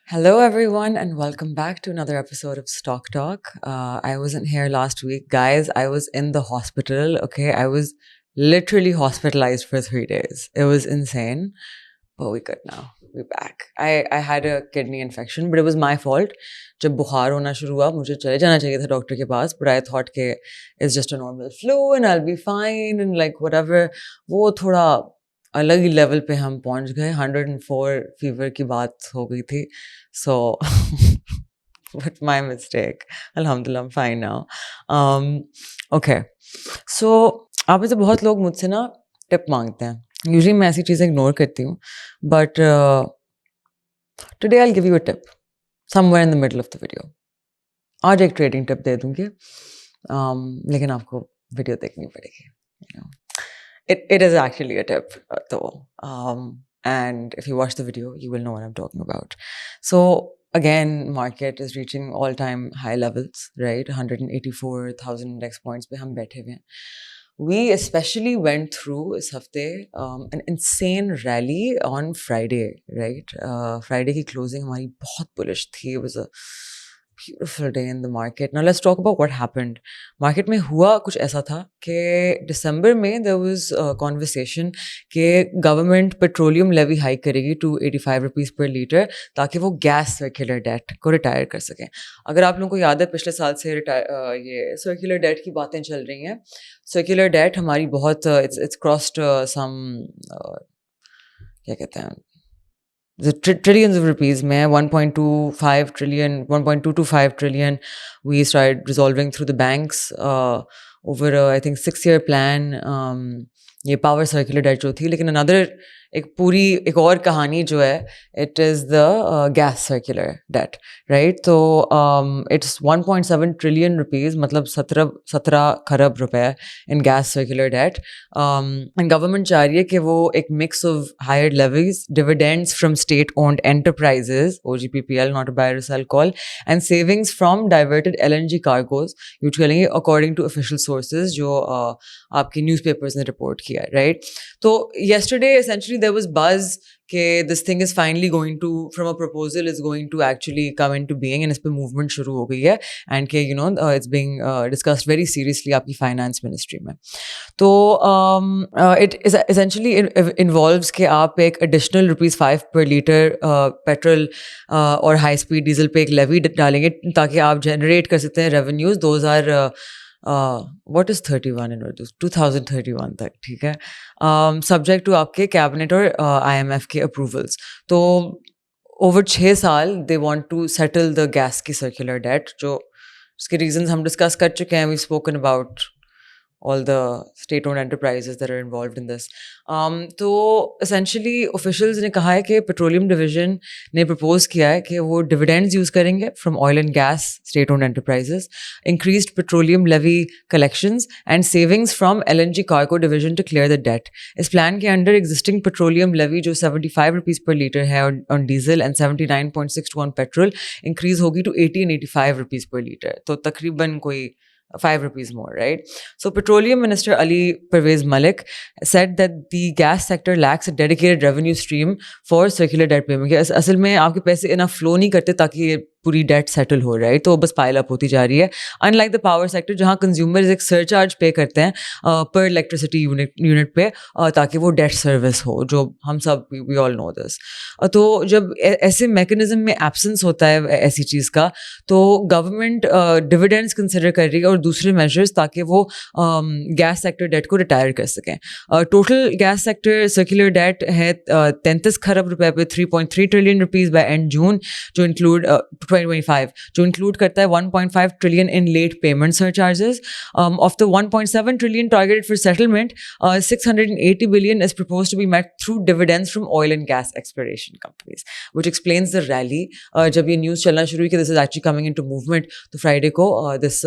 Hello, everyone, and welcome back to another episode of Stock Talk. I wasn't here last week, guys. I was in the hospital. Okay, I was literally hospitalized for 3 days. It was insane, but we're good now. We're back. I had a kidney infection, but it was my fault. जब बुखार होना शुरू हुआ मुझे चले जाना चाहिए था डॉक्टर के पास, but I thought कि it's just a normal flu and I'll be fine and like whatever. वो थोड़ा अलग ही लेवल पे हम पहुंच गए. 104 फीवर की बात हो गई थी. So but my mistake. Alhamdulillah, I'm fine now. Okay. So आप में से बहुत लोग मुझसे ना टिप मांगते हैं. यूजुअली मैं ऐसी चीज़ें इग्नोर करती हूँ, but today I will give you a tip somewhere in the middle of the video. आज एक ट्रेडिंग टिप दे दूँगी, लेकिन आपको वीडियो देखनी पड़ेगी. You know. It is actually a tip, though. And if you watch the video, you will know what I'm talking about. So again, market is reaching all-time high levels, right? 184,000 index points पे हम बैठे हुए हैं. We especially went through इस हफ्ते an insane rally on Friday, right? Friday की closing हमारी बहुत bullish थी. It was a beautiful day in the market. Now let's talk about what happened. Market में हुआ कुछ ऐसा था कि दिसंबर में there was a conversation कि government petroleum levy hike करेगी to 85 rupees per liter ताकि वो gas circular debt को retire कर सकें. अगर आप लोगों को याद है पिछले साल से ये circular debt की बातें चल रही हैं. Circular debt हमारी बहुत it's crossed some क्या कहते हैं the trillions of rupees mein 1.25 trillion 1.225 trillion we started resolving through the banks over a, I think 6-year plan. ये power circular debt जो थी, लेकिन another एक और कहानी जो है it is the gas circular debt, right? So it's 1.7 trillion rupees, मतलब 17 खरब रुपए in gas circular debt. And government चाह रही है कि वो एक mix of higher levies, dividends from state-owned enterprises, OGPPL, not a buy or sell call, and savings from diverted LNG cargoes, use करेंगे according to official sources जो आपकी newspapers ने report किया है, right? तो yesterday essentially there was buzz कि this thing is finally going to, from a proposal, is going to actually come into being and इस पे movement शुरू हो गई है and कि you know it's being discussed very seriously आपकी finance ministry में. तो it is essentially involves कि आप एक additional ₹5 per liter petrol और high speed diesel पे एक levy डालेंगे ताकि आप generate कर सकते हैं revenues. Those are what is 31 in Urdu? 2031 तक, ठीक है. Subject to आपके cabinet और IMF के approvals. तो over 6 साल they want to settle the gas की circular debt, जो उसके reasons हम discuss कर चुके हैं. We've spoken about all the state-owned enterprises that are involved in this. तो essentially officials ने कहा है कि petroleum division ने propose किया है कि वो dividends use करेंगे from oil and gas state-owned enterprises, increased petroleum levy collections and savings from LNG cargo division to clear the debt. इस plan के under existing petroleum levy जो 75 rupees per liter है on diesel and 79.62 on petrol increase होगी to 80 and 85 rupees per liter. तो तकरीबन कोई 5 rupees more, right? So Petroleum Minister Ali Pervez Malik said that the gas sector lacks a dedicated revenue stream for circular debt payment. असल में आपके पैसे enough flow नहीं करते ताकि ये पूरी डेट सेटल हो रहा है, तो बस पाइल अप होती जा रही है. अनलाइक द पावर सेक्टर जहाँ कंज्यूमर्स एक सरचार्ज पे करते हैं पर इलेक्ट्रिसिटी यूनिट पे ताकि वो डेट सर्विस हो, जो हम सब वी ऑल नो दिस. तो जब ऐसे मैकेनिज्म में एब्सेंस होता है ऐसी चीज़ का, तो गवर्नमेंट डिविडेंड्स कंसिडर कर रही है और दूसरे मेजर्स ताकि वो गैस सेक्टर डेट को रिटायर कर सकें. Total gas sector circular debt है 33 खरब रुपए पे 3.3 trillion rupees by end June, जो इंक्लूड 2025, जो इंक्लूड करता है 1.5 trillion in late payment surcharges. Of the 1.7 trillion targeted for settlement, 680 billion is proposed to be met through dividends from oil and gas exploration companies, which explains the rally. जब ये news चलना शुरू हुई कि this is actually coming into movement, तो Friday को this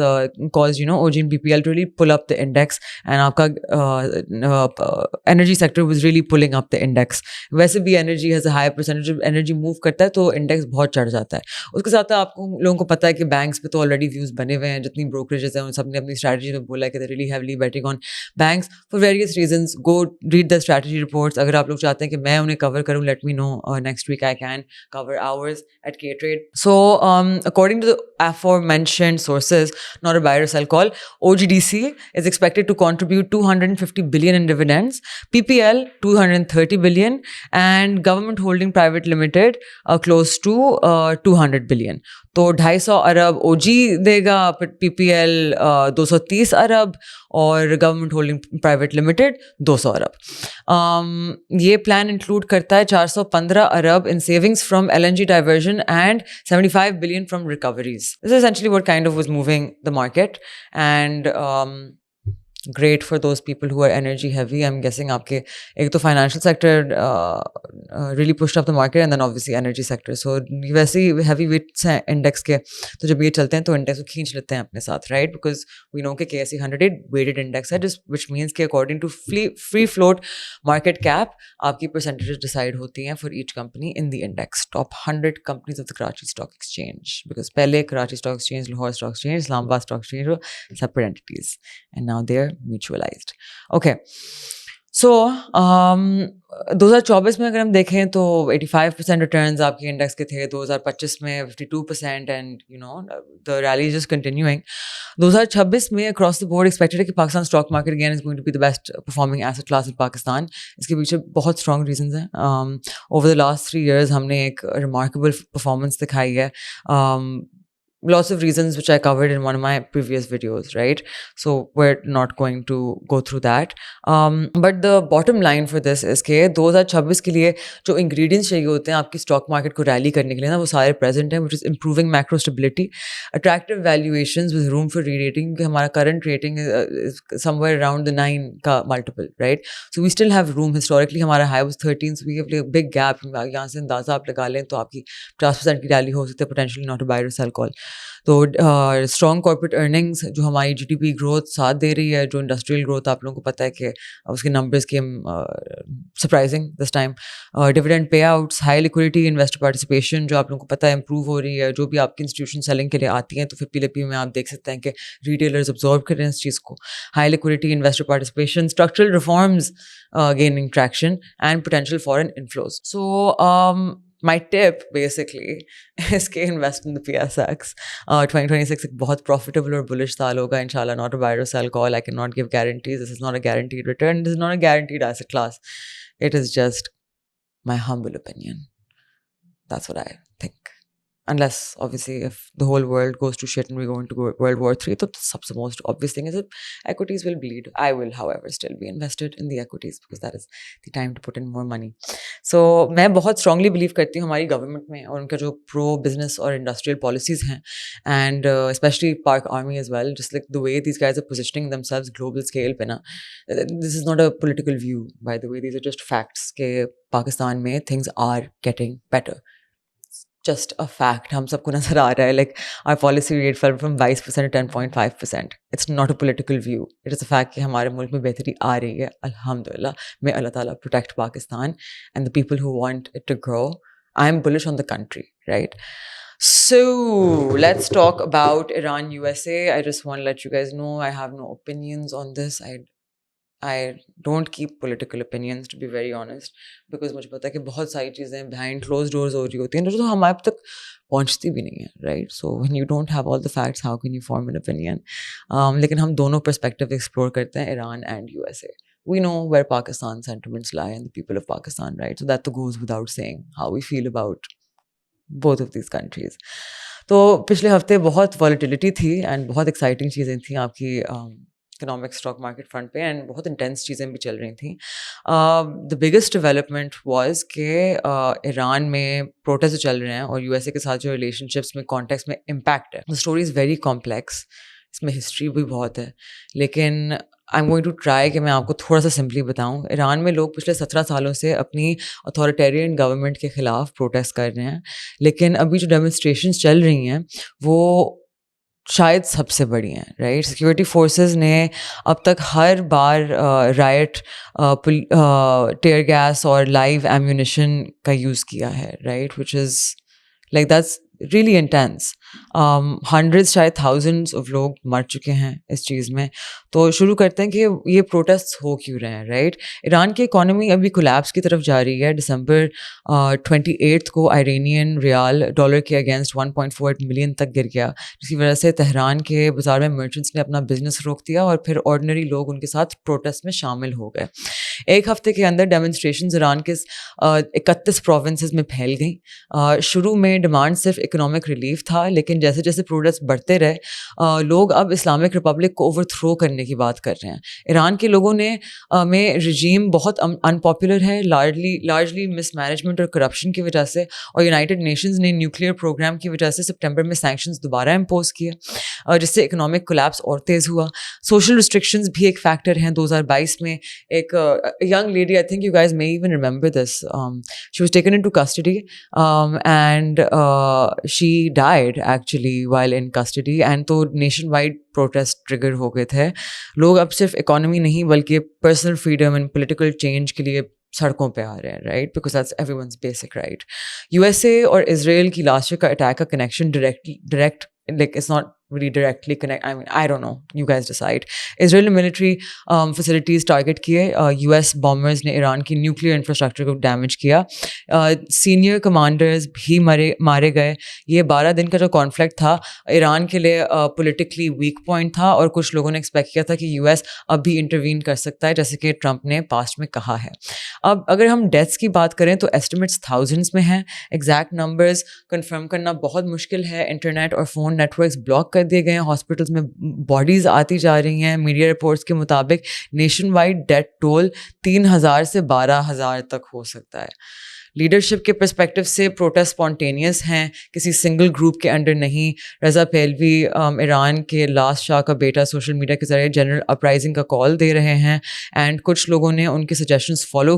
caused OG and BPL to really pull up the index, and आपका energy sector was really pulling up the index. वैसे भी energy has a high percentage of energy move करता है तो index बहुत चढ़ जाता है. उसके साथ आपको लोगों को पता है कि बैंक्स पे तो ऑलरेडी व्यूज़ बने हुए हैं, जितनी ब्रोकरेजेस हैं उन सब ने अपनी स्ट्रैटेजी में बोला है कि they really heavily betting on banks for various reasons. Go read the strategy reports. अगर आप लोग चाहते हैं कि मैं उन्हें कवर करूँ, let me know. Next week I can cover ours at K-Trade. So, according to the aforementioned sources, not a buy or sell call, OGDC is expected to contribute 250 billion in dividends, PPL 230 billion, and government holding private limited close to 200 billion. तो 250 अरब OG देगा, PPL 230 अरब और government holding private limited 200 अरब. ये plan include करता है 415 अरब in savings from LNG diversion and 75 billion from recoveries. This is essentially what kind of was moving the market and great for those people who are energy heavy. I'm guessing आपके एक तो financial sector really pushed up the market and then obviously energy sector. So वैसे ही heavy weights हैं index के, तो जब ये चलते हैं तो index को खींच लेते हैं अपने साथ, right? Because we know कि KSE 100 weighted index है, which means कि according to free float market cap आपकी percentages decide होती हैं for each company in the index. Top 100 companies of the Karachi Stock Exchange. Because पहले Karachi Stock Exchange, Lahore Stock Exchange, Islamabad Stock Exchange were separate entities and now they're mutualized. Okay. So, 2024 में अगर हम देखें तो 85% returns आपके index के थे, 2025 में 52% and you know the rally just continuing. 2026 में अक्रॉस द बोर्ड एक्सपेक्टेड है कि Pakistan stock market again is going to be the best performing asset class in Pakistan. इसके पीछे बहुत स्ट्रॉन्ग रीजंस हैं. ओवर द लास्ट 3 years हमने एक रिमार्केबल परफॉर्मेंस दिखाई है. Lots of reasons which I covered in one of my previous videos, right? So we're not going to go through that. But the bottom line for this is कि 2026 के लिए जो ingredients चाहिए होते हैं आपकी stock market को rally करने के लिए ना, वो सारे present हैं, which is improving macro stability, attractive valuations with room for re-rating. कि हमारा current rating is somewhere around the 9 का multiple, right? So we still have room. Historically हमारा high was 13, so we have a big gap. यहाँ से अंदाज़ा आप लगा लें तो आपकी 50% की rally हो सकती है, potentially not a buy or sell call. तो स्ट्रॉन्ग कॉर्पोरेट अर्निंग्स जो हमारी GDP ग्रोथ साथ दे रही है, जो इंडस्ट्रियल ग्रोथ आप लोगों को पता है कि उसके नंबर्स के surprising this time. Dividend pay outs, high liquidity, investor participation जो आप लोगों को पता है इंप्रूव हो रही है. जो भी आपकी इंस्टीट्यूशन सेलिंग के लिए आती हैं तो 50 में आप देख सकते हैं कि रिटेलर्स ऑब्जॉर्व कर रहे हैं इस चीज़ को. High liquidity, investor participation, structural reforms gaining traction and potential foreign inflows. So my tip basically is to invest in the PSX. 2026 एक बहुत profitable और bullish साल होगा inshallah. Not a buy or sell call. I cannot give guarantees. This is not a guaranteed return. This is not a guaranteed asset class. It is just my humble opinion. That's what I think. Unless, obviously, if the whole world goes to shit and we go into World War III, so the most obvious thing is that equities will bleed. I will, however, still be invested in the equities because that is the time to put in more money. So, मैं बहुत strongly believe करती हूँ हमारी government में और उनका जो pro-business और industrial policies हैं, and especially Park Army as well, just like the way these guys are positioning themselves global scale पे ना. This is not a political view, by the way. These are just facts कि पाकिस्तान में things are getting better. Just a fact. हम सबको नजर आ रहा है, like our policy rate fell from 22% to 10.5%. It's not a political view. It is a fact कि हमारे मुल्क में बेहतरी आ रही है. अल्हम्दुलिल्लाह. May Allah Ta'ala protect Pakistan and the people who want it to grow. I am bullish on the country, right? So let's talk about Iran USA. I just want to let you guys know I have no opinions on this. I don't keep political opinions, to be very honest, because मुझे पता है कि बहुत सारी चीज़ें behind closed doors हो रही होती हैं जो तो हमारे तक पहुँचती भी नहीं है, right? So when you don't have all the facts, how can you form an opinion? लेकिन हम दोनों perspective explore करते हैं, Iran and USA. We know where Pakistan's sentiments lie and the people of Pakistan, right? So that goes without saying how we feel about both of these countries. तो पिछले हफ्ते बहुत volatility थी and बहुत exciting चीज़ें थी आपकी economic stock market front पे एंड बहुत इंटेंस चीज़ें भी चल रही थी. द बिगेस्ट डेवलपमेंट वाज कि ईरान में प्रोटेस्ट चल रहे हैं और यूएसए के साथ जो रिलेशनशिप्स में कॉन्टेक्स्ट में इम्पैक्ट है. The story is very complex, इसमें हिस्ट्री भी बहुत है, लेकिन I am going to try कि मैं आपको थोड़ा सा सिंपली बताऊं. ईरान में लोग पिछले 17 सालों से अपनी अथॉरिटेरियन गवर्नमेंट के ख़िलाफ़ प्रोटेस्ट कर रहे हैं, लेकिन अभी जो डेमोन्स्ट्रेशंस चल रही हैं वो शायद सबसे बड़ी हैं, राइट? सिक्योरिटी फोर्सेस ने अब तक हर बार राइट, टेयर गैस और लाइव एम्यूनिशन का यूज़ किया है, right? Which is like that's really intense. Hundreds शायद thousands of लोग मर चुके हैं इस चीज़ में. तो शुरू करते हैं कि ये प्रोटेस्ट हो क्यों रहे हैं, राइट? ईरान की इकोनॉमी अभी कोलैप्स की तरफ जा रही है. दिसंबर 28 को आयरेनियन रियाल डॉलर के अगेंस्ट 1.48 मिलियन तक गिर गया, जिसकी वजह से तेहरान के बाजार में मर्चेंट्स ने अपना बिजनेस रोक दिया और फिर ऑर्डिनरी लोग उनके साथ प्रोटेस्ट में शामिल हो गए. एक हफ्ते के अंदर डेमोन्स्ट्रेशंस ईरान के 31 प्रोविंसेस में फैल गई. शुरू में डिमांड सिर्फ इकोनॉमिक रिलीफ था, लेकिन जैसे जैसे प्रोटेस्ट बढ़ते रहे लोग अब इस्लामिक रिपब्लिक को ओवरथ्रो करने की बात कर रहे हैं. ईरान के लोगों ने में रजीम बहुत अनपॉपुलर है, लार्जली मिसमैनेजमेंट और करप्शन की वजह से, और यूनाइटेड नेशंस ने न्यूक्लियर प्रोग्राम की वजह से सितंबर में सैंक्शंस दोबारा इम्पोज किए, जिससे इकोनॉमिक कोलैप्स और तेज़ हुआ. सोशल रिस्ट्रिक्शंस भी एक फैक्टर हैं. 2022 में एक young lady, I think you guys may even remember this, she was taken into custody and she died actually while in custody, and तो nationwide protest trigger हो गए थे. लोग अब सिर्फ इकोनॉमी नहीं बल्कि personal freedom and political change के लिए सड़कों पे आ रहे हैं, right? Because that's everyone's basic right. USA और इसराइल की लास्ट ईयर का अटैक का connection direct like it's not really directly connect. I mean, I don't know. You guys decide. Israeli military facilities target किए. US bombers ने Iran की nuclear infrastructure को damage किया. Senior commanders भी मारे गए. ये 12 दिन का जो कॉन्फ्लिक्ट था ईरान के लिए पॉलिटिकली वीक पॉइंट था, और कुछ लोगों ने एक्सपेक्ट किया था कि US अब भी इंटरवीन कर सकता है, जैसे कि ट्रंप ने पास्ट में कहा है. अब अगर हम डेथ्स की बात करें तो एस्टिमेट्स थाउजेंड्स में हैं. एग्जैक्ट नंबर्स कंफर्म करना बहुत मुश्किल है. इंटरनेट और फ़ोन नेटवर्क्स ब्लॉक कर दिए गए हैं. हॉस्पिटल्स में बॉडीज़ आती जा रही हैं. मीडिया रिपोर्ट्स के मुताबिक नेशन वाइड डेथ टोल 3,000 से 12,000 तक हो सकता है. लीडरशिप के पर्सपेक्टिव से प्रोटेस्ट स्पॉन्टेनियस हैं, किसी सिंगल ग्रुप के अंडर नहीं. रज़ा पहलवी ईरान के लास्ट शाह का बेटा सोशल मीडिया के ज़रिए जनरल अपराइजिंग का कॉल दे रहे हैं, एंड कुछ लोगों ने उनके सजेशंस फॉलो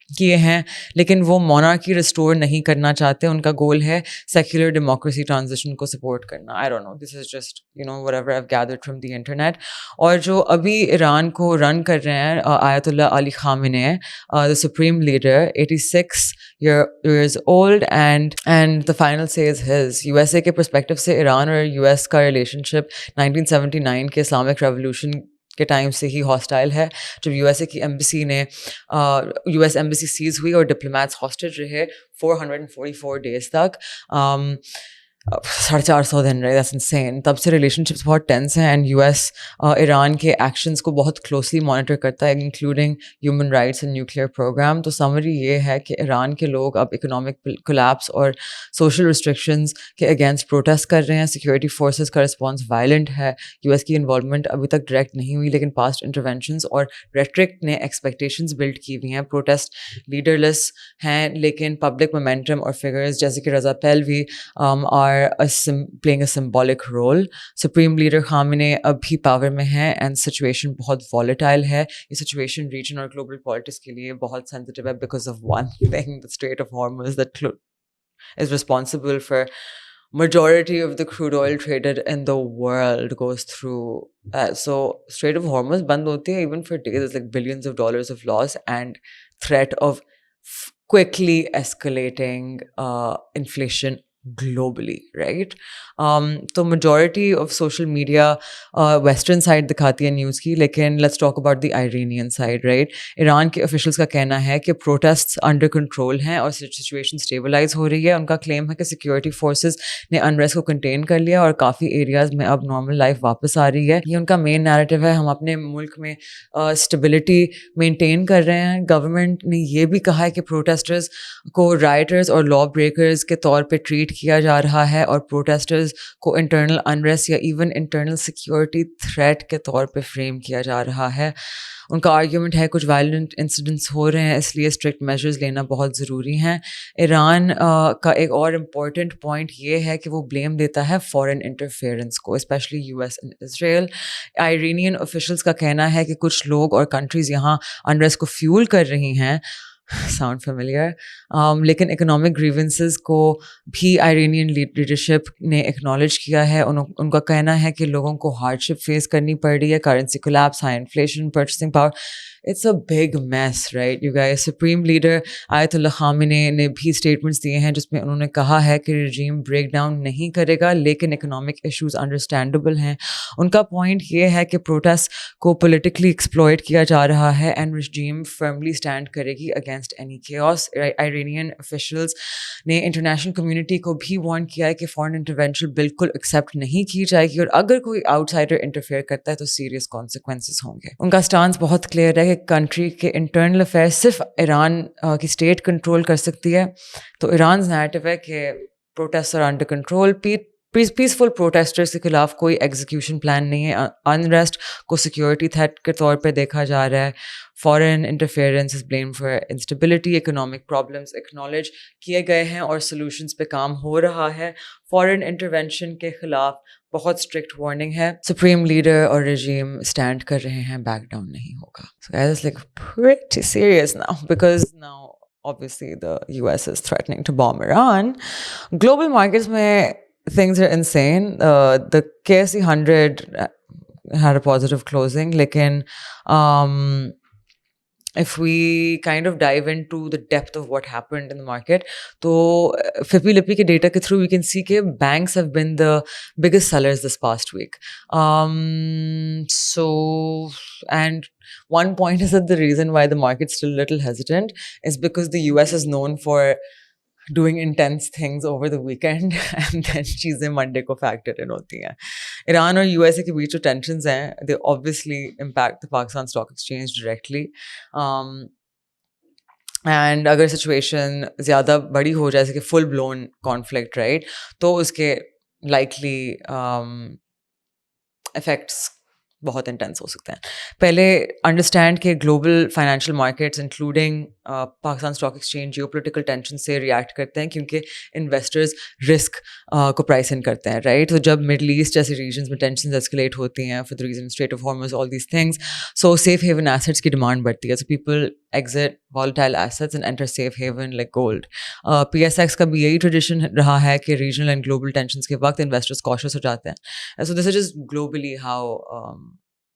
किए हैं, लेकिन वो मोनार्की रिस्टोर नहीं करना चाहते. उनका गोल है सेक्युलर डेमोक्रेसी ट्रांजिशन को सपोर्ट करना. I don't know, this is just whatever I have gathered from the internet. और जो अभी ईरान को रन कर रहे हैं ayatollah Ali Khamenei, the supreme leader, 86 years old, and the final say is his. USA के पर्सपेक्टिव से ईरान और यूएस का रिलेशनशिप 1979 के इस्लामिक रेवोल्यूशन के टाइम से ही हॉस्टाइल है. जब यूएसए की एम्बेसी ने यूएस एम्बेसी सीज हुई और डिप्लोमेट्स हॉस्टेज रहे 444 डेज तक, 450 दिन रहे. That's insane. तब से रिलेशनशिप्स बहुत टेंस हैं, एंड यूएस ईरान के एक्शंस को बहुत क्लोजली मॉनिटर करता है, including human rights and nuclear program. तो समरी ये है कि ईरान के लोग अब इकोनॉमिक कोलैप्स और सोशल रिस्ट्रिक्शंस के अगेंस्ट प्रोटेस्ट कर रहे हैं. सिक्योरिटी फोर्सेस का रिस्पॉन्स वायलेंट है. यूएस की इन्वॉल्वमेंट अभी तक डायरेक्ट नहीं हुई, लेकिन पास्ट इंटरवेंशंस और रेट्रिक ने एक्सपेक्टेशंस बिल्ड की हुई हैं. प्रोटेस्ट लीडरलेस हैं, लेकिन पब्लिक मोमेंटम और फिगर्स जैसे कि Reza Pahlavi are playing a symbolic role. Supreme Leader Khamenei अभी पावर में है, and situation बहुत volatile है. ये situation region और global politics के लिए बहुत sensitive है because of one thing, the Strait of Hormuz that is responsible for majority of the crude oil traded in the world goes through. So Strait of Hormuz बंद होती है even for days. It's like billions of dollars of loss and threat of quickly escalating inflation globally, right? तो majority of social media western side दिखाती है news की, लेकिन let's talk about the Iranian side, right? Iran के officials का कहना है कि protests under control हैं और situation stabilize हो रही है. उनका claim है कि security forces ने unrest को contain कर लिया और काफ़ी areas में अब normal life वापस आ रही है. ये उनका main narrative है. हम अपने मुल्क में stability maintain कर रहे हैं. Government ने ये भी कहा है कि protesters को rioters और law breakers के तौर पे treat किया जा रहा है, और प्रोटेस्टर्स को इंटरनल अनरेस्ट या इवन इंटरनल सिक्योरिटी थ्रेट के तौर पे फ्रेम किया जा रहा है. उनका आर्ग्यूमेंट है कुछ वायलेंट इंसिडेंट्स हो रहे हैं, इसलिए स्ट्रिक्ट मेजर्स लेना बहुत ज़रूरी हैं. ईरान का एक और इम्पॉर्टेंट पॉइंट ये है कि वो ब्लेम देता है फॉरेन इंटरफेरेंस को, specially US and Israel. Iranian officials का कहना है कि कुछ लोग और कंट्रीज़ यहाँ अनरेस्ट को फ्यूल कर रही हैं. Sound familiar? लेकिन इकोनॉमिक ग्रीवेंसेस को भी आयरनियन लीडरशिप ने एक्नॉलेज किया है. उनका कहना है कि लोगों को हार्डशिप फेस करनी पड़ रही है, currency collapse, high inflation, purchasing power. It's a big mess, right, you guys? Supreme Leader Ayatollah Khamenei ने भी स्टेटमेंट्स दिए हैं जिसमें उन्होंने कहा है कि regime breakdown नहीं करेगा, लेकिन economic issues understandable हैं. उनका पॉइंट ये है कि प्रोटेस्ट को politically exploit किया जा रहा है and regime firmly stand करेगी against any chaos. Iranian officials ने इंटरनेशनल कम्युनिटी को भी वार्न किया है कि फॉरेन इंटरवेंशन बिल्कुल एक्सेप्ट नहीं की जाएगी और अगर कोई आउटसाइडर इंटरफेयर करता है तो सीरियस कॉन्सिक्वेंसेस होंगे. उनका स्टांस बहुत क्लियर है कि कंट्री के इंटरनल अफेयर्स सिर्फ ईरान की स्टेट कंट्रोल कर सकती है. तो ईरान नैरेटिव है कि protest are under control, peaceful protesters के खिलाफ कोई एग्जीक्यूशन प्लान नहीं है, अनरेस्ट को सिक्योरिटी थ्रेट के तौर पे देखा जा रहा है. Foreign interference is blame for instability, economic problems acknowledge किए गए हैं और सोल्यूशंस पे काम हो रहा है. फॉरेन इंटरवेंशन के खिलाफ बहुत स्ट्रिक्ट वार्निंग है. सुप्रीम लीडर और रजीम स्टैंड कर रहे हैं, बैक डाउन नहीं होगा. So guys, it's like pretty serious now because now obviously the US is threatening to bomb Iran. Global markets में things are insane. The KSE 100 had a positive closing, लेकिन if we kind of dive into the depth of what happened in the market, तो FIPI Lippi के data के through we can see कि banks have been the biggest sellers this past week. So, and one point is that the reason why the market's still a little hesitant is because the US is known for doing intense things over the weekend and then चीज़ें Monday को factor in होती हैं. Iran और USA के बीच जो tensions हैं, they obviously impact the Pakistan Stock Exchange directly. And अगर situation ज़्यादा बड़ी हो जाए, जैसे कि full blown conflict, right, तो उसके likely effects बहुत इंटेंस हो सकते हैं. पहले अंडरस्टैंड कि global financial markets including Pakistan stock exchange geopolitical tension से रिएक्ट करते हैं क्योंकि इन्वेस्टर्स रिस्क को प्राइस इन करते हैं, राइट. तो जब मिडल ईस्ट जैसे रीजन्स में टेंशन एस्केलेट होती हैं for the reason strait of Hormuz, all these things, so safe haven assets की डिमांड बढ़ती है. So people exit volatile assets and enter safe haven like gold. PSX का भी यही ट्रेडिशन रहा है कि रीजनल एंड ग्लोबल टेंशंस के वक्त इन्वेस्टर्स कॉशियस हो जाते हैं. So this is just globally how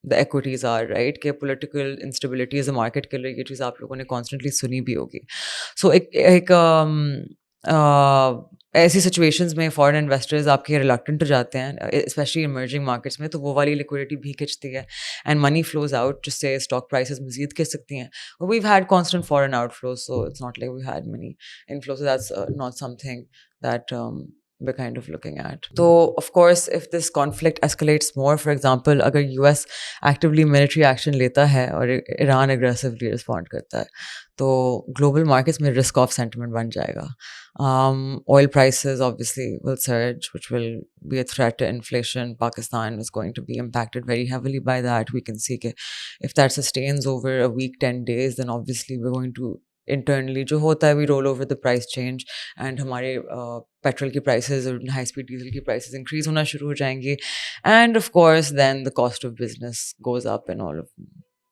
the equities are, right? कि political instability is a market killer, ये चीज़ आप लोगों ने constantly सुनी भी होगी. So ऐसी सिचुएशंस में फॉरेन इन्वेस्टर्स आपके रिलक्टेंट हो जाते हैं, स्पेशली इमर्जिंग मार्केट्स में, तो वो वाली लिक्विडिटी भी खिंचती है एंड मनी फ्लोज आउट जिससे स्टॉक प्राइसेस मजीद खिंच सकती हैं. we've had constant foreign outflows, so it's not like we had many inflows, so that's not something that we're kind of looking at. So, of course, if this conflict escalates more, for example, अगर US actively military action लेता है और Iran aggressively respond करता है, तो global markets में risk off sentiment बन जाएगा. Oil prices obviously will surge, which will be a threat to inflation. Pakistan is going to be impacted very heavily by that. We can see that if that sustains over a week, 10 days, then obviously we're going to internally जो होता है we roll over the price change and हमारे petrol की prices और high speed diesel की prices increase होना शुरू हो जाएंगी, and of course then the cost of business goes up and all of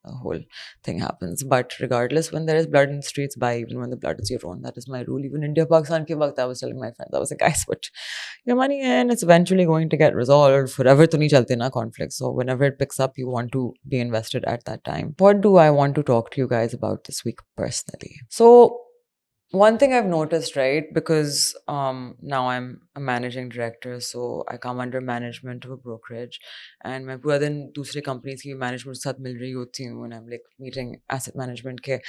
a whole thing happens. But regardless, when there is blood in the streets, buy even when the blood is your own. That is my rule. Even India Pakistan ke waqt I was telling my friends, I was like, guys, put your money in, it's eventually going to get resolved. Forever to nahi chalte na conflict, so whenever it picks up you want to be invested at that time. What do I want to talk to you guys about this week personally? So one thing I've noticed, right, because now I'm a managing director, so I come under management of a brokerage, and मैं पूरा दिन दूसरे companies की management के साथ मिल रही होती हूँ, and I'm like meeting asset management के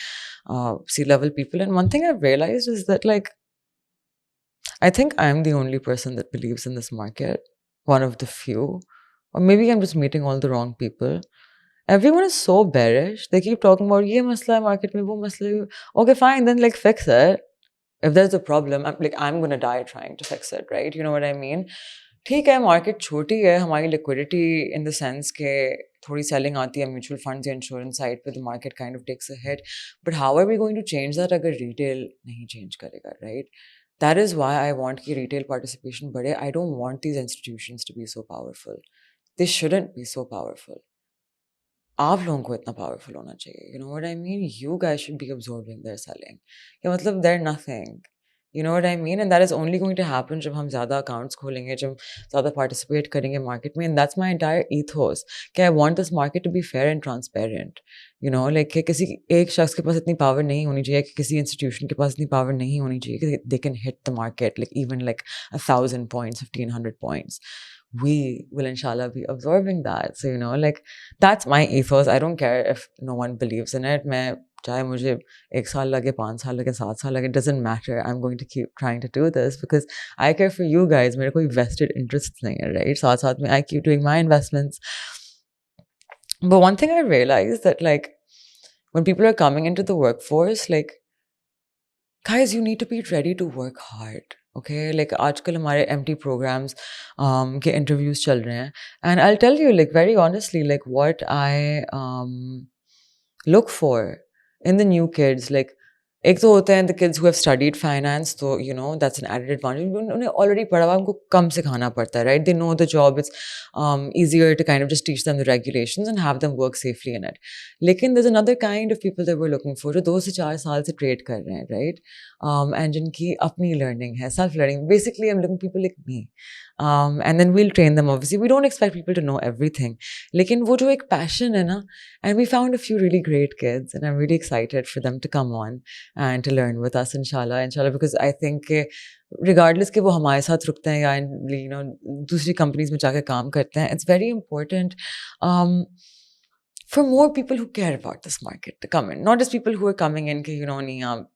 C-level people, and one thing I've realized is that like I think I'm the only person that believes in this market, one of the few, or maybe I'm just meeting all the wrong people. Everyone is so bearish. They keep talking about ये मसला है market में, वो मसला है. Okay, fine, then like fix it. If there's a problem, I'm gonna die trying to fix it, right? You know what I mean? ठीक है, market छोटी है, हमारी liquidity in the sense के थोड़ी selling आती है mutual funds या insurance side पे, the market kind of takes a hit. But how are we going to change that अगर retail नहीं change करेगा, right? That is why I want कि retail participation बढ़े. I don't want these institutions to be so powerful. They shouldn't be so powerful. आप लोगों को इतना powerful होना चाहिए. You know what I mean? You guys should be absorbing their selling. या मतलब they're nothing. You know what I mean? And that is only going to happen जब हम ज़्यादा accounts खोलेंगे, जब ज़्यादा participate करेंगे market में. And that's my entire ethos. कि I want this market to be fair and transparent. You know, like कि किसी एक शख्स के पास इतनी power नहीं होनी चाहिए, कि किसी institution के पास इतनी power नहीं होनी चाहिए कि they can hit the market like even like 1,000 points, 1,500 points. We will inshallah be absorbing that. So, you know, like that's my ethos. I don't care if no one believes in it. मैं चाहे मुझे 1 साल लगे, 5 साल लगे, 7 साल लगे, it doesn't matter. I'm going to keep trying to do this because I care for you guys. मेरे कोई vested interests नहीं है, right? साथ-साथ में I keep doing my investments. But one thing I realized that like when people are coming into the workforce, like guys, you need to be ready to work hard. Okay, like आजकल हमारे MT programs के interviews चल रहे हैं, and I'll tell you like very honestly like what I look for in the new kids. Like एक तो होते हैं the kids who have studied finance, so you know that's an added advantage. उन्हें already पढ़ा हुआ, उनको कम सिखाना पड़ता है, right? They know the job. It's easier to kind of just teach them the regulations and have them work safely in it. लेकिन there's another kind of people that we're looking for जो 2 से 4 साल से trade कर रहे हैं, right? And जिनकी अपनी learning है, self learning. Basically, I'm looking for people like me. And then we'll train them. Obviously, we don't expect people to know everything. लेकिन वो जो एक passion है ना, and we found a few really great kids, and I'm really excited for them to come on and to learn with us, inshallah, because I think regardless कि वो हमारे साथ रुकते हैं या you know दूसरी companies में जाकर काम करते हैं, it's very important for more people who care about this market to come in, not just people who are coming in कि you know नहीं आप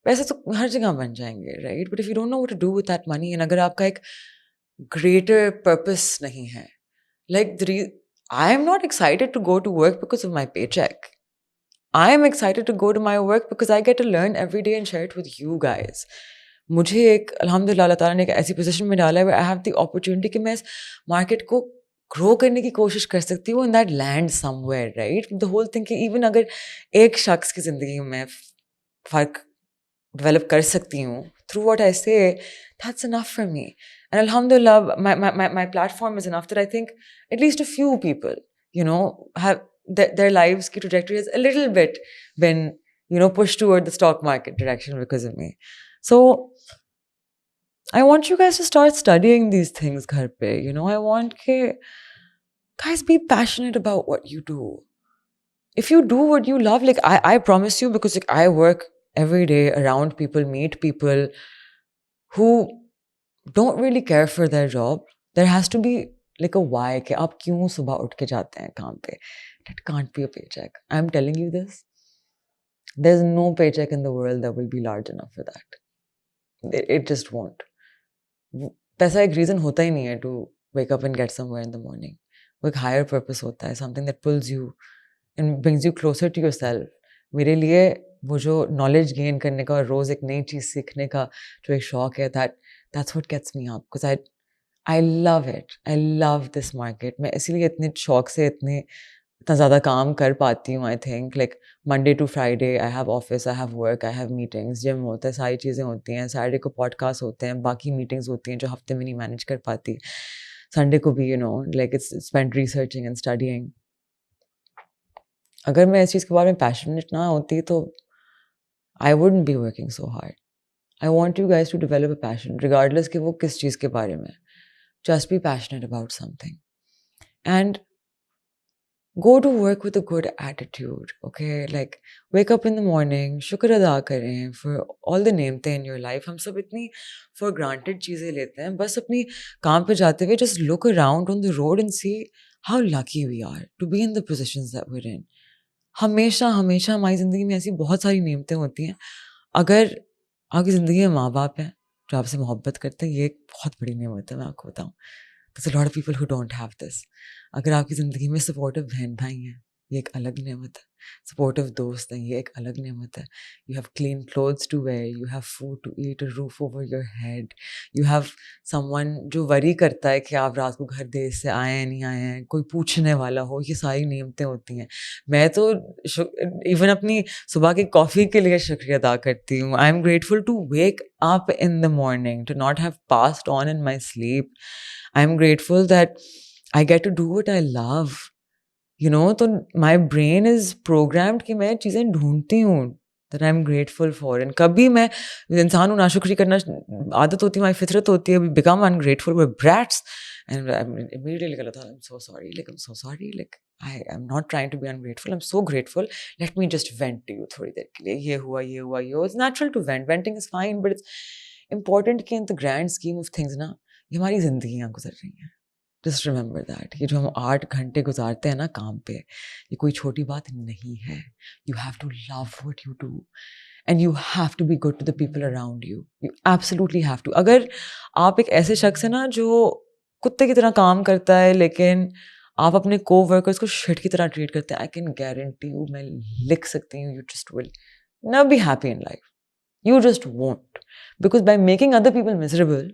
पैसे तो हर जगह बन जाएंगे, right? But if you don't know what to do with that money, and अगर आपका एक greater purpose नहीं है, like I am not excited to go to work because of my paycheck. I am excited to go to my work because I get to learn every day and share it with you guys. मुझे एक अल्हम्दुलिल्लाह अल्लाह ताला ने एक ऐसी position में डाला है where I have the opportunity कि मैं इस मार्केट को ग्रो करने की कोशिश कर सकती हूँ in that land somewhere, right? The whole thing कि even अगर एक शख्स की ज़िंदगी में फ़र्क डेवलप कर सकती हूँ through what I say, that's enough for me. And alhamdulillah, my platform is enough that I think at least a few people, you know, have their lives ki trajectory has a little bit been, you know, pushed toward the stock market direction because of me. So I want you guys to start studying these things ghar pe. You know, I want ke guys be passionate about what you do. If you do what you love, like I promise you, because like I work every day around people, meet people who don't really care for their job. There has to be like a why कि आप क्यों सुबह उठ के जाते हैं काम पे. That can't be a paycheck. I'm telling you this. There's no paycheck in the world that will be large enough for that. It just won't. पैसा एक reason होता ही नहीं है to wake up and get somewhere in the morning. वो एक higher purpose होता है, something that pulls you and brings you closer to yourself. मेरे लिए वो जो knowledge gain करने का और रोज़ एक नई चीज़ सीखने का जो एक शौक है, that's what gets me up because I love it. I love this market. मैं इसीलिए इतने शौक से इतना ज़्यादा काम कर पाती हूँ. I think like Monday to Friday I have office, I have work, I have meetings, gym होता है, सारी चीज़ें होती हैं. Saturday को podcast होते हैं, बाकी meetings होती हैं जो हफ्ते में नहीं manage कर पाती. Sunday को भी you know like it's spent researching and studying. अगर मैं इस चीज़ के बारे में passionate ना होती तो I wouldn't be working so hard. I want you guys to develop a passion regardless कि वो किस चीज़ के बारे में. Just be passionate about something. And go to work with a good attitude, okay? Like, wake up in the morning, shukr ada करें for all the नेमतें in your life. हम सब इतनी for granted चीज़ें लेते हैं. बस अपनी काम पे जाते हुए just look around on the road and see how lucky we are to be in the positions that we're in. हमेशा हमेशा हमारी ज़िंदगी में ऐसी बहुत सारी नेमतें होती हैं. अगर आपकी ज़िंदगी में माँ बाप हैं जो आपसे मोहब्बत करते हैं, ये एक बहुत बड़ी नेमत है, मैं आपको बताऊँ. There's a lot of people who don't have this. अगर आपकी ज़िंदगी में सपोर्टिव बहन भाई हैं, ये एक अलग नेमत है. सपोर्टिव दोस्त हैं, ये एक अलग नेमत है. You have clean clothes to wear, you have food to eat, a roof over your head. You have someone जो वरी करता है कि आप रात को घर देर से आए हैं नहीं आए हैं, कोई पूछने वाला हो, ये सारी नेमतें होती हैं. मैं तो इवन अपनी सुबह की कॉफ़ी के लिए शुक्रिया अदा करती हूँ. I am grateful to wake up in the morning, to not have passed on in my sleep. I'm grateful that I get to do what I love. तो माई ब्रेन इज प्रोग्राम्ड कि मैं चीज़ें ढूंढती हूँ that I am grateful for, and कभी मैं इंसान हूँ, नाशुक्री करना आदत होती है, हमारी फितरत होती है, become ungrateful, we brats, and immediately गलत I'm so sorry, like I'm so sorry, like I am not trying to be ungrateful, I'm so grateful, let me just vent to you थोड़ी देर के लिए, ये हुआ ये हुआ ये हुआ, it's natural to vent, venting is fine, but it's important कि in the grand scheme of things ना, ये हमारी जिंदगियाँ गुजर रही हैं, जस्ट रिमेंबर दैट, ये जो हम 8 घंटे गुजारते हैं ना काम पे, ये कोई छोटी बात नहीं है, you have to love what you do, and you have to be good to the people around you, you absolutely have to. अगर आप एक ऐसे शख्स है ना जो कुत्ते की तरह काम करता है, लेकिन आप अपने को वर्कर्स को शिट की तरह ट्रीट करते हैं, आई कैन गारंटी यू, मैं लिख सकती हूँ, you just will never be happy in life. You just won't. Because by making other people miserable,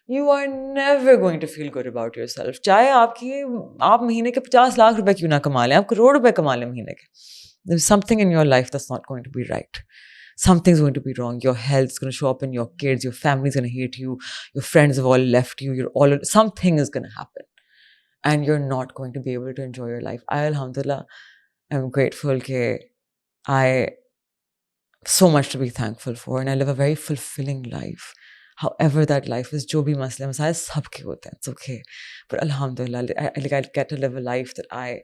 you are never going to feel good about yourself. चाहे आप महीने के 50 लाख रुपए क्यों ना कमा लें, आप करोड़ रुपए कमा लें महीने के, there's something in your life that's not going to be right. Something's going to be wrong. Your health's going to show up in your kids. Your family's going to hate you. Your friends have all left you. Something is going to happen. And you're not going to be able to enjoy your life. I, alhamdulillah, am grateful that I so much to be thankful for, and I live a very fulfilling life. However that life is, jo bhi masle masail sabke hote hain, it's okay, but alhamdulillah, I get to live a life that I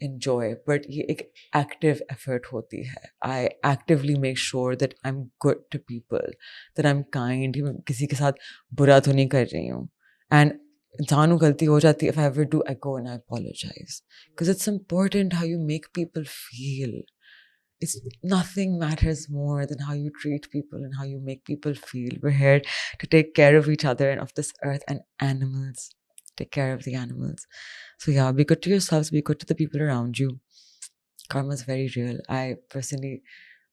enjoy, but ye ek active effort hoti hai. I actively make sure that I'm good to people, that I'm kind, kisi ke sath bura to nahi kar rahi hu, and इंसान को गलती हो जाती है, if I ever do, I go and I apologize, because it's important how you make people feel. It's nothing matters more than how you treat people and how you make people feel. We're here to take care of each other and of this earth and animals. Take care of the animals. So yeah, be good to yourselves, be good to the people around you. Karma is very real. I personally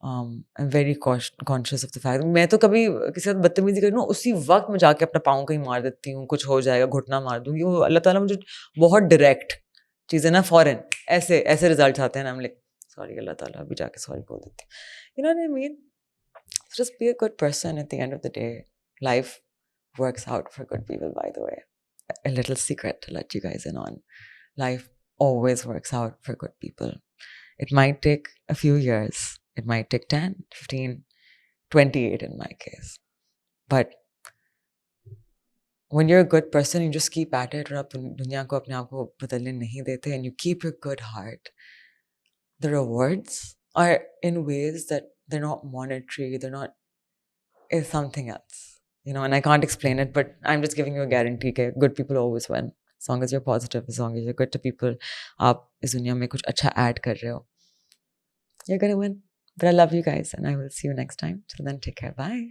am very conscious of the fact. मैं तो कभी किसी साथ बदतमीजी करूँ ना, उसी वक्त मैं जाके अपना पाँव कहीं मार देती हूँ, कुछ हो जाएगा, घुटना मार दूंगी, वो अल्लाह ताला मुझे बहुत डायरेक्ट चीज़ें ना फौरन ऐसे ऐसे रिजल्ट आते हैं ना, I'm like sorry Allah Ta'ala, abhi jaake sorry bol deti. You know what I mean? So just be a good person at the end of the day. Life works out for good people, by the way. A little secret to let you guys in on. Life always works out for good people. It might take a few years. It might take 10, 15, 28 in my case. But when you're a good person, you just keep at it, और आप दुनिया को अपने आप को बदलने नहीं देते, and you keep your good heart, the rewards are in ways that they're not monetary, it's something else, and I can't explain it, but I'm just giving you a guarantee that good people always win. As long as you're positive, as long as you're good to people, aap is duniya mein kuch acha add kar rahe ho, you're gonna win. But I love you guys, and I will see you next time. Till then, take care. Bye.